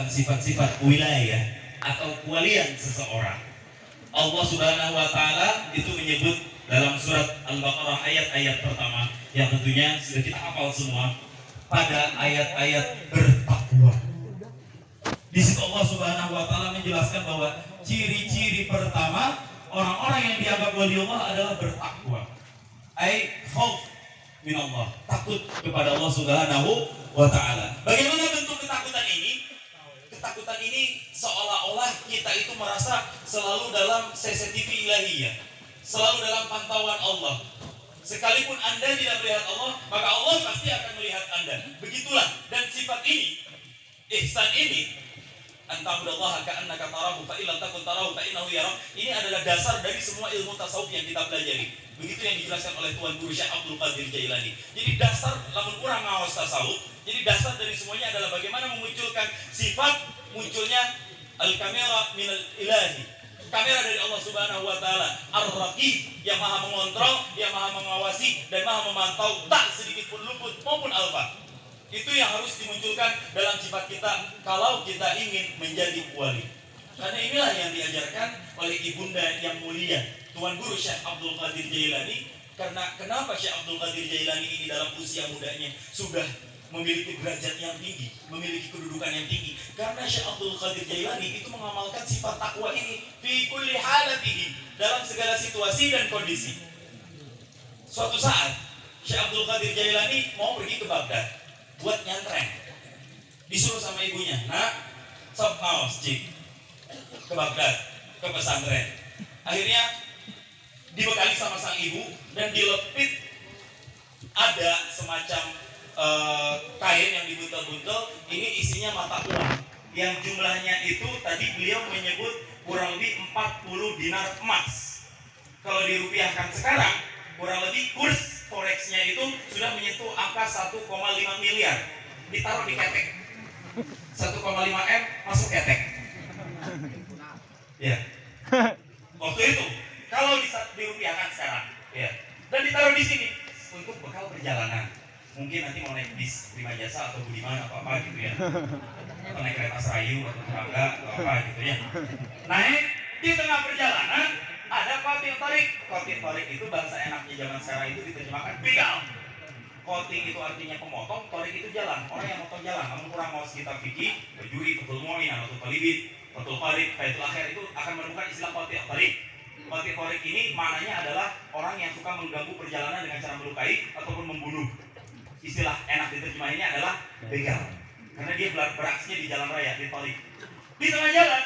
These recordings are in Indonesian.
menjelaskan sifat-sifat wilayah atau kewalian seseorang. Allah Subhanahu wa taala itu menyebut dalam surat Al-Baqarah ayat-ayat pertama yang tentunya sudah kita hafal semua, pada ayat-ayat bertakwa. Di situ Allah Subhanahu wa taala menjelaskan bahwa ciri-ciri pertama orang-orang yang dianggap wali Allah adalah bertakwa. Ai khauf min Allah, takut kepada Allah Subhanahu wa taala. Bagaimana bentuk ketakutan ini? Ketakutan ini seolah-olah kita itu merasa selalu dalam CCTV ilahiyah, selalu dalam pantauan Allah. Sekalipun Anda tidak melihat Allah, maka Allah pasti akan melihat Anda. Begitulah, dan sifat ini, ihsan ini, anta'budallaha ka'annaka tarahu fa illam takun tarahu fa innahu yarak, ini adalah dasar dari semua ilmu tasawuf yang kita pelajari. Begitu yang dijelaskan oleh Tuan Guru Syekh Abdul Qadir Jailani. Jadi dasar, lamun kurang ngawas tasawuf, jadi dasar dari semuanya adalah bagaimana memunculkan sifat munculnya al-kamera minal ilahi, kamera dari Allah Subhanahu wa taala, Ar-Raqib, yang maha mengontrol, yang maha mengawasi dan maha memantau, tak sedikit pun luput maupun alfa. Itu yang harus dimunculkan dalam sifat kita kalau kita ingin menjadi wali. Karena inilah yang diajarkan oleh ibunda yang mulia Tuan Guru Syekh Abdul Qadir Jailani. Karena kenapa Syekh Abdul Qadir Jailani ini dalam usia mudanya sudah memiliki derajat yang tinggi, memiliki kedudukan yang tinggi? Karena Syekh Abdul Qadir Jailani itu mengamalkan sifat takwa ini fi kulli halatihi, dalam segala situasi dan kondisi. Suatu saat Syekh Abdul Qadir Jailani mau pergi ke Baghdad buat nyantren. Disuruh sama ibunya, "Nak, sob maos cik ke Baghdad, ke pesantren." Akhirnya dibekali sama sang ibu dan dilepit ada semacam kain yang dibuntel-buntel. Ini isinya mata uang yang jumlahnya itu tadi beliau menyebut kurang lebih 40 dinar emas. Kalau dirupiahkan sekarang kurang lebih kurs forex-nya itu sudah menyentuh angka 1,5 miliar. Ditaruh di ketek 1,5 M masuk ketek. Ya. Waktu itu kalau dirupiahkan sekarang, ya. Dan ditaruh di sini untuk bekal perjalanan. Mungkin nanti mau naik bis Prima Jasa atau Budiman atau apa gitu ya, atau naik kereta Serayu atau Terangga atau apa gitu ya. Naik di tengah perjalanan ada kotil tarik. Kotil tarik itu bahasa enaknya zaman sekarang itu diterjemahkan begal. Koting itu artinya pemotong, tarik itu jalan. Orang yang motong jalan. Namun kurang mau kita fikih, berjuri, betul mu'in, atau talibid, betul tarik, faitul akhir itu akan menemukan istilah kotil tarik. Kotil tarik ini maknanya adalah orang yang suka mengganggu perjalanan dengan cara melukai ataupun membunuh. Istilah enak diterjemahinnya adalah begal, karena dia beraksinya di jalan raya, di tarik. Di tengah jalan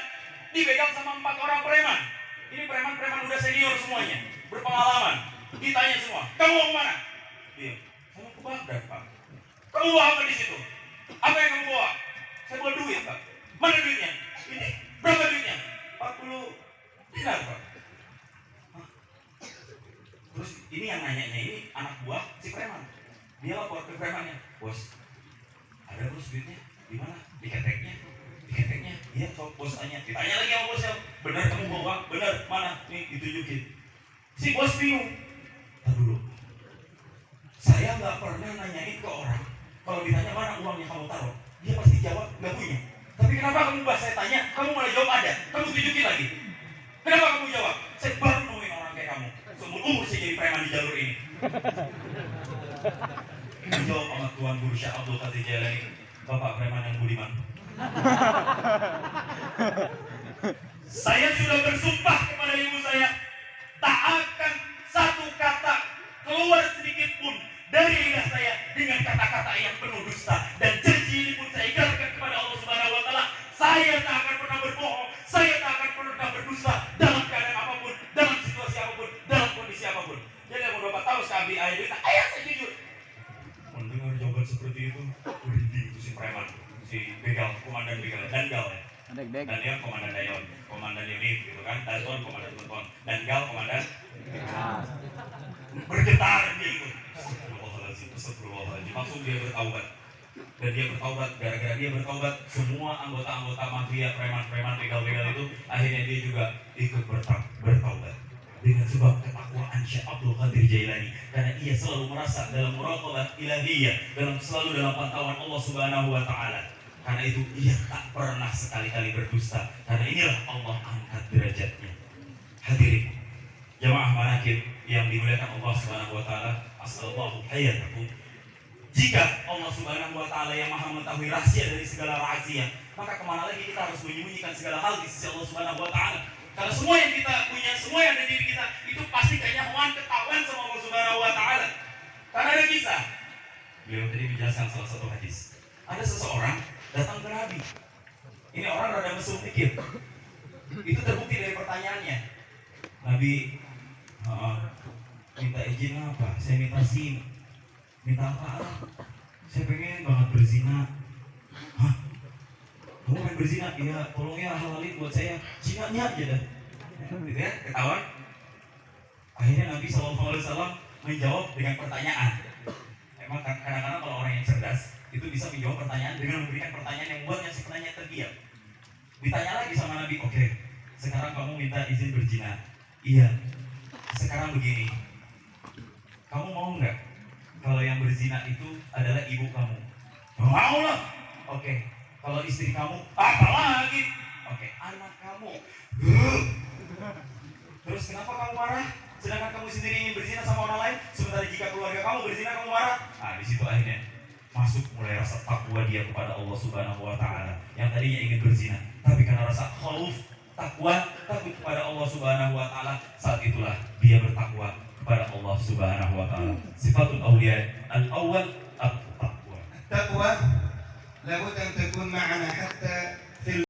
dibegal sama 4 orang preman. Ini preman-preman udah senior semuanya, berpengalaman. Ditanya semua, "Kamu mau kemana?" Dia, "Saya mau ke Baghdad, Pak." "Kamu bawa apa di situ?" "Apa yang kamu bawa?" "Saya bawa duit, Pak." "Mana duitnya?" "Ini." "Berapa duitnya?" 40 dinar, Pak." Hah? Terus ini yang nanyanya ini anak buah si preman. Dia lapor ke premannya, "Bos, ada bos duitnya, di mana?" "Di keteknya." "Di keteknya?" "Iya." Bos tanya, ditanya lagi sama bosnya, "Benar kamu bawa uang?" "Benar." "Mana?" "Nih," ditunjukin. Si bos bingung. "Tar dulu, saya nggak pernah nanyain ke orang kalau ditanya mana uangnya kamu taruh, dia pasti jawab nggak punya. Tapi kenapa kamu bahas saya tanya, kamu malah jawab ada, kamu tunjukin lagi. Kenapa kamu jawab? Saya baru nemuin orang kayak kamu, seumur umur saya jadi preman di jalur ini." Dijawab sama Tuan Guru Syekh Abdul Qadir Jailani, "Bapak preman yang budiman." "Saya sudah bersumpah kepada ibu saya, tak akan satu kata keluar sedikit pun dari lidah saya dengan kata-kata yang penuh dusta, dan janji ini pun saya ikrarkan kepada Allah Subhanahu wa taala, saya tak akan pernah berbohong, saya tak akan pernah berdusta dalam keadaan apapun, dalam situasi apapun, dalam kondisi apapun." Jadi kalau Bapak tahu sekali ayat itu, ayat saya jujur. Mendengar jawaban seperti itu, berhenti itu si preman, si begal, komandan begal, Dangal ya. Dan dia komandan Dayon, komandan unit gitu kan, Dalton komandan Dalton, Dangal komandan. Bergetar dia itu. Astagfirullahaladzim. Langsung dia bertaubat. Dan dia bertaubat, gara-gara dia bertaubat, semua anggota-anggota mafia, preman-preman, begal-begal itu akhirnya dia juga ikut bertaubat. Dengan sebab ketakwaan Syekh Abdul Qadir Jailani, karena ia selalu merasa dalam muraqabah ilahiyah, selalu dalam pantauan Allah Subhanahu wa taala. Karena itu ia tak pernah sekali-kali berdusta. Karena inilah Allah angkat derajatnya. Hadirin jamaah manakib yang dimuliakan Allah Subhanahu wa taala, asallahu hayatakum. Jika Allah Subhanahu wa taala yang Maha mengetahui rahasia dari segala rahasia, maka kemana lagi kita harus menyembunyikan segala hal di sisi Allah Subhanahu wa taala? Karena semua yang kita punya, semua yang ada di diri kita itu pasti kayaknya ketahuan sama Allah Subhanahu wa taala. Karena ada kisah. Beliau tadi menjelaskan salah satu hadis. Ada seseorang datang ke Nabi. Ini orang rada mesum dikit. Itu terbukti dari pertanyaannya. Nabi minta izin apa? Saya minta SIM. Minta apa? Saya pengen banget berzina. Hah? Kamu pengen berzina? Iya, tolong ya halalin buat saya. Zinanya aja dah. Gitu ya, ketahuan. Akhirnya Nabi SAW menjawab dengan pertanyaan. Emang kadang-kadang kalau orang yang cerdas itu bisa menjawab pertanyaan dengan memberikan pertanyaan yang membuat yang sebenarnya terdiam. Ditanya lagi sama Nabi, oke, sekarang kamu minta izin berzina. Iya. Sekarang begini, kamu mau nggak kalau yang berzina itu adalah ibu kamu? Mau lah. Oke. Kalau istri kamu, apa lagi? Oke. Anak kamu. Terus kenapa kamu marah? Sedangkan kamu sendiri ingin berzina sama orang lain, sementara jika keluarga kamu berzina kamu marah. Nah, di situ akhirnya masuk mulai rasa takwa dia kepada Allah Subhanahu wa taala. Yang tadinya ingin berzina, tapi karena rasa khauf, takwa, takut kepada Allah Subhanahu wa taala, saat itulah dia bertakwa kepada Allah Subhanahu wa taala. Sifatul awliya al-awwal at-taqwa. التقوى لابد أن تكون معنا حتى